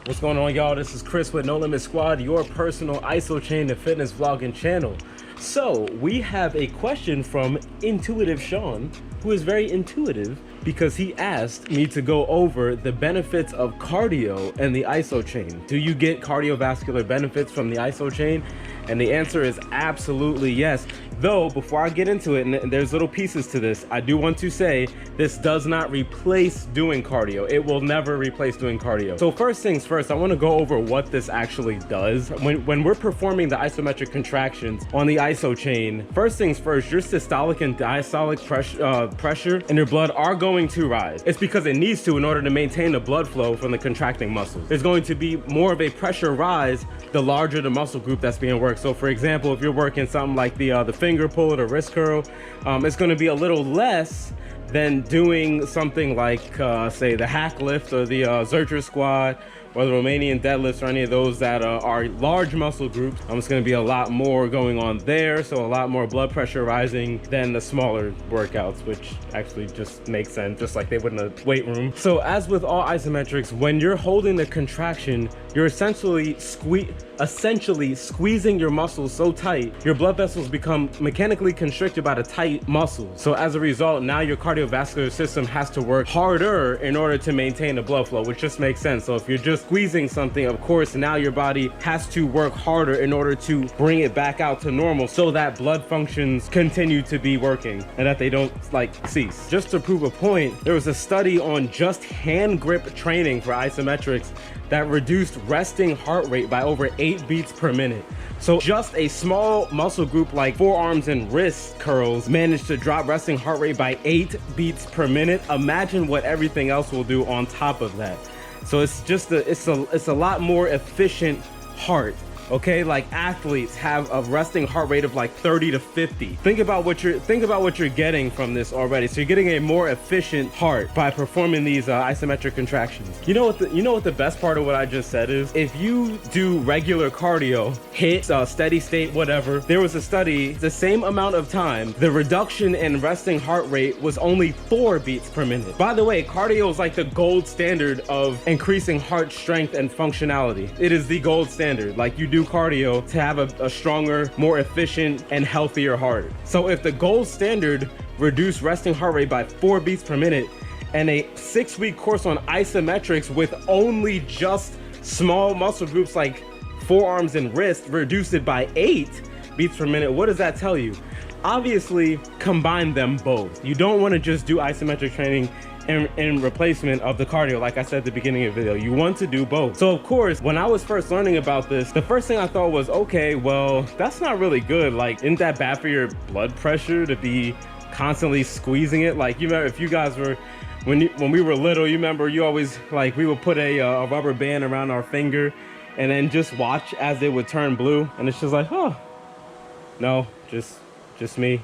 What's going on, y'all? This is Chris with No Limit Squad, your personal Isochain and fitness vlogging channel. So we have a question from Intuitive Sean, who is very intuitive because he asked me to go over the benefits of cardio and the Isochain. Do you get cardiovascular benefits from the Isochain? And the answer is absolutely yes. Though, before I get into it, and there's little pieces to this, I do want to say this does not replace doing cardio. It will never replace doing cardio. So first things first, I want to go over what this actually does. When we're performing the isometric contractions on the Isochain, first things first, your systolic and diastolic pressure in your blood are going to rise. It's because it needs to in order to maintain the blood flow from the contracting muscles. There's going to be more of a pressure rise the larger the muscle group that's being worked. So for example, if you're working something like the finger pull or the wrist curl, it's going to be a little less than doing something like say the hack lift or the Zercher squat or the Romanian deadlifts or any of those that are large muscle groups. It's going to be a lot more going on there, so a lot more blood pressure rising than the smaller workouts, which actually just makes sense, just like they would in a weight room. So as with all isometrics, when you're holding the contraction, you're essentially squeezing your muscles so tight, your blood vessels become mechanically constricted by the tight muscles. So as a result, now your cardiovascular system has to work harder in order to maintain the blood flow, which just makes sense. So if you're just squeezing something, of course, now your body has to work harder in order to bring it back out to normal so that blood functions continue to be working and that they don't cease. Just to prove a point, there was a study on just hand grip training for isometrics that reduced resting heart rate by over 8 beats per minute. So just a small muscle group like forearms and wrist curls managed to drop resting heart rate by 8 beats per minute. Imagine what everything else will do on top of that. So it's just it's a lot more efficient heart. Okay, like athletes have a resting heart rate of like 30 to 50. Think about what you're getting from this already. So you're getting a more efficient heart by performing these isometric contractions. You know what the best part of what I just said is? If you do regular cardio, HIIT, steady state, whatever, there was a study, the same amount of time, the reduction in resting heart rate was only 4 beats per minute. By the way, cardio is like the gold standard of increasing heart strength and functionality. It is the gold standard. Like, you do cardio to have a stronger, more efficient, and healthier heart. So if the gold standard reduced resting heart rate by 4 beats per minute and a 6-week course on isometrics with only just small muscle groups like forearms and wrists reduced it by 8 beats per minute, what does that tell you? Obviously, combine them both. You don't want to just do isometric training in replacement of the cardio, like I said at the beginning of the video. You want to do both. So of course, when I was first learning about this, the first thing I thought was, okay, well, that's not really good. Like, isn't that bad for your blood pressure to be constantly squeezing it? Like, you remember, if you guys were, when we were little, you remember you always, like, we would put a rubber band around our finger and then just watch as it would turn blue. And it's just like, oh, no, just me.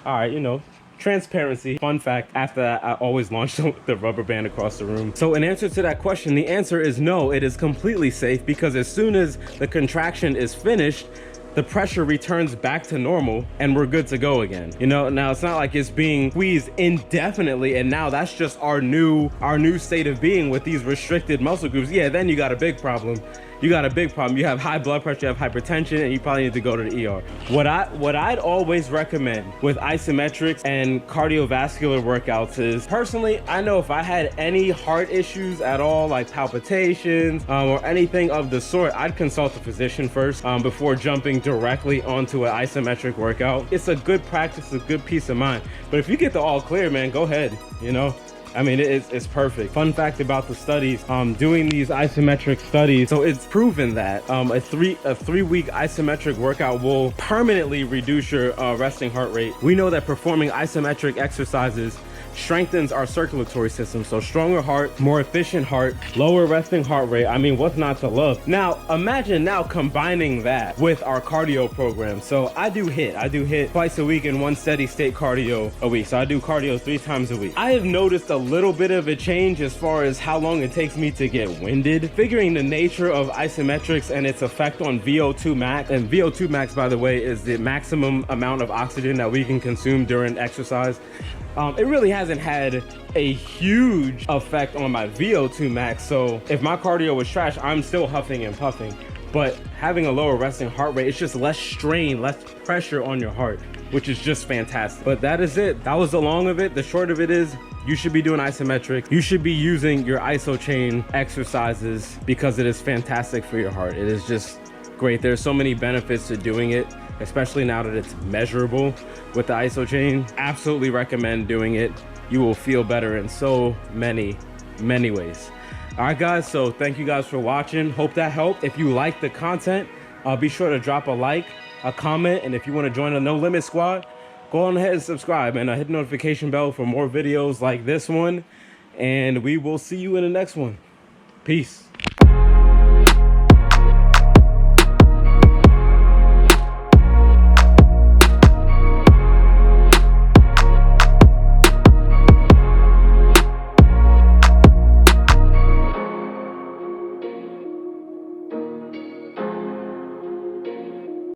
All right, you know, transparency. Fun fact, after that, I always launched the rubber band across the room. So in answer to that question, the answer is no, it is completely safe, because as soon as the contraction is finished, the pressure returns back to normal and we're good to go again. You know, now it's not like it's being squeezed indefinitely and now that's just our new state of being with these restricted muscle groups. Yeah, then you got a big problem. You have high blood pressure, you have hypertension, and you probably need to go to the ER. What I'd always recommend with isometrics and cardiovascular workouts is, personally, I know if I had any heart issues at all, like palpitations or anything of the sort, I'd consult a physician first before jumping directly onto an isometric workout. It's a good practice, a good peace of mind. But if you get the all clear, man, go ahead, you know. I mean, it's perfect. Fun fact about the studies, doing these isometric studies, so it's proven that a three-week isometric workout will permanently reduce your resting heart rate. We know that performing isometric exercises strengthens our circulatory system. So stronger heart, more efficient heart, lower resting heart rate. I mean, what's not to love? Now, imagine now combining that with our cardio program. So I do HIIT twice a week and 1 steady state cardio a week. So I do cardio 3 times a week. I have noticed a little bit of a change as far as how long it takes me to get winded. Figuring the nature of isometrics and its effect on VO2 max, and VO2 max, by the way, is the maximum amount of oxygen that we can consume during exercise. It really hasn't had a huge effect on my VO2 max. So if my cardio was trash, I'm still huffing and puffing. But having a lower resting heart rate, it's just less strain, less pressure on your heart, which is just fantastic. But that is it. That was the long of it. The short of it is you should be doing isometric. You should be using your Isochain exercises because it is fantastic for your heart. It is just great. There's so many benefits to doing it, especially now that it's measurable with the Isochain. Absolutely recommend doing it. You will feel better in so many ways. All right, guys, so thank you guys for watching. Hope that helped. If you like the content, be sure to drop a like, a comment, and if you want to join the No Limit Squad, go on ahead and subscribe and hit the notification bell for more videos like this one. And we will see you in the next one. Peace.